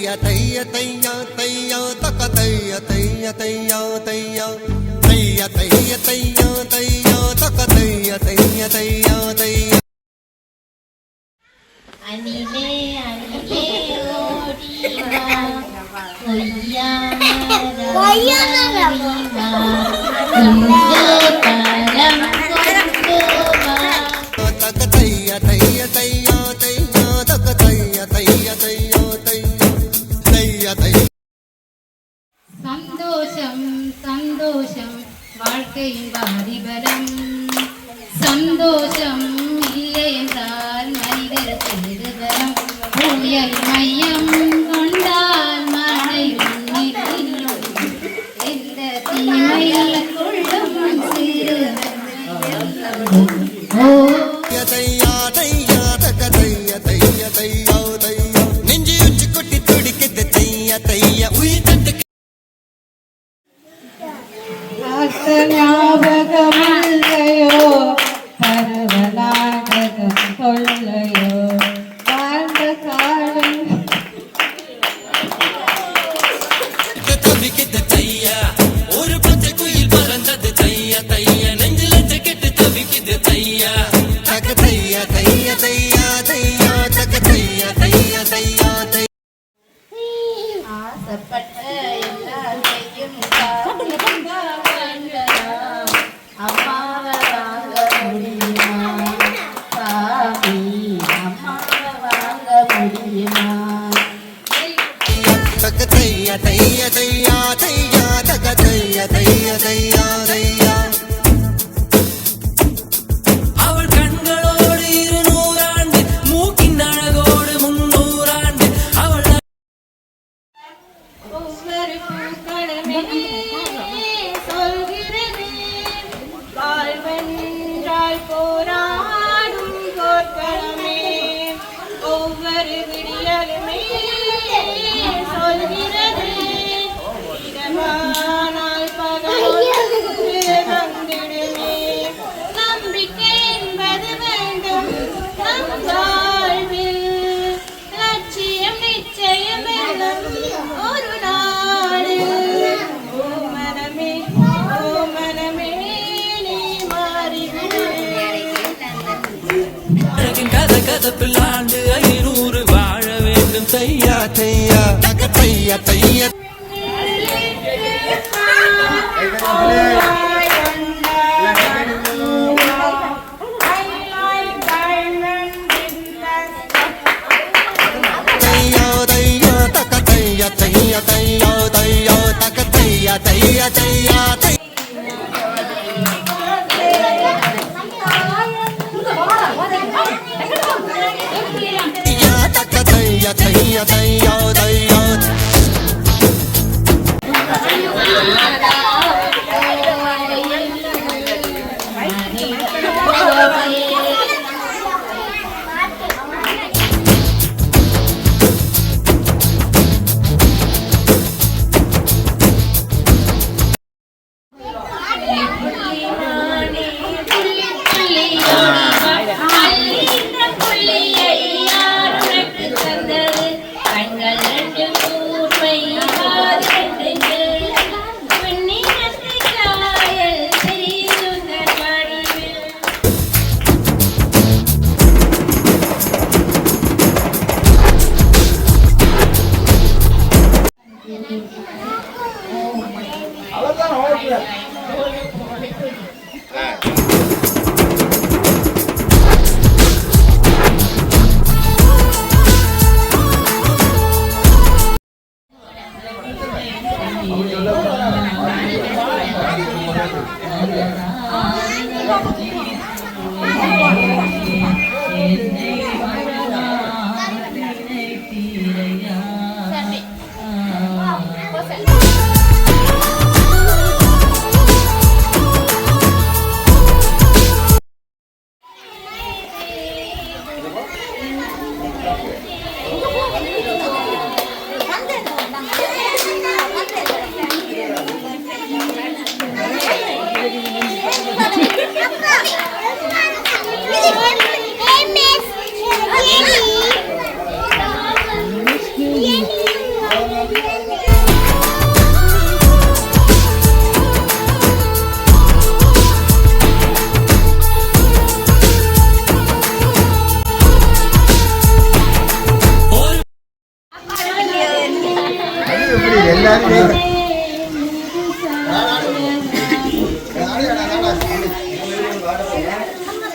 தைய தையா தையா தக்க தைய தைய தையா தையா தைய தைய தையா தையா தக்க தைய தைய தையா தையா அனிலே அனிலே ஓடிவா ஒய்யாரவா இங்கே பரம் கொண்டுவா தக்க தைய தைய தையா தையா தக்க தைய தைய தையா தையா தைய தைய சந்தோஷம் சந்தோஷம் வாழ்க்கையின் வாரிபலம் சந்தோஷம் இல்லை என்றால் மனிதர் பெருதரம் புயல் மையம் கொண்டால் மழையும் நிற்கிலும் எந்த தீமையில் கொள்ளும் சிறு தையா தையா தக்க தைய தைய தையா தையா நெஞ்சு உச்சி கொட்டி துடிக்குது தைய தைய உயிர் தட்டு ஞாபகமில்லையோ பரவலாகதம் கொள்ளையோ வாழ்ந்த காலம் தவிக்குது தையா ஒரு பச்சை குயில் பறந்தது தைய தைய நெஞ்சில கெட்டு தவிக்குது தையா தக்க தைய தைய தையா தையா தக்க தைய தைய தையா தையா ஆசைப்பட்ட எல்லாத்தையும் அம்மாவை வாங்க முடியுமா பாபி அம்மாவை வாங்க முடியுமா தக்க தைய தைய தையா தையா தக்க தைய தைய தையா தையா அவள் கண்களோடு 200 ஆண்டு மூக்கின் அழகோடு 300 ஆண்டு அவள் ஒவ்வொரு பூக்களுமே சொல்கிறது வாழ்வென்றால் போராடும் போர்க்களமே ஒவ்வொரு விடியலுமே சொல்கிறது இரவானால் பகல் வந்திடுமே நம்பிக்கை என்பது வேண்டும் நம் வாழ்வில் லட்சியம் நிச்சயம் வெல்லும் ஒரு நாளில் ஓ மனமே நீ மாறிவிடு கதை கதப்பில் ஆண்டு 500 வாழ வேண்டும் தையா தையா தக்க தைய தைய தையா தையா தக்க தைய தைய தையா தையா தக்க தைய தைய தையா தையா தக்க தைய தைய தையா தையா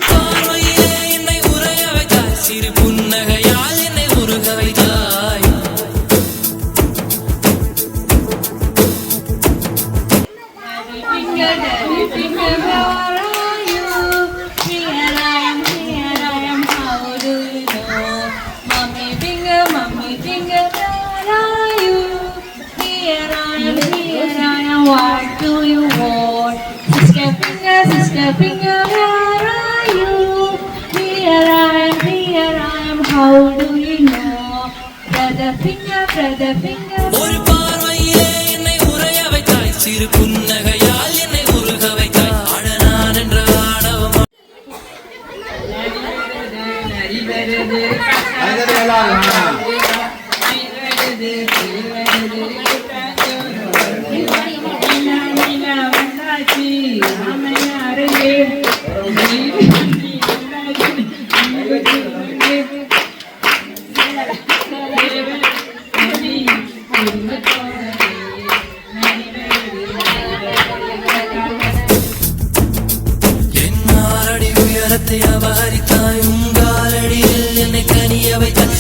பார்வையிலே என்னை உறைய வைத்தாய் சிறு புன்னகையால் என்னை உருக வைத்தாய் Daddy finger, where are you? Here I am, how do you know? Mommy finger, where are you? Here I am, what do you want? Sister finger, where are you? Here I am, how do you know? Brother finger, ஒரு பார்வையிலே என்னை உறைய வைத்தாய் சிறு புன்னகையால் என்னை உருக வைத்தாய் ஆடனான் என்ற ஆடவம் என்னாரடி உயரத்தை அபகரித்தாய் உங்காலடியில் என்னை கனிய வைத்தாய்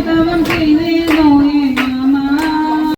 தவம் செய்து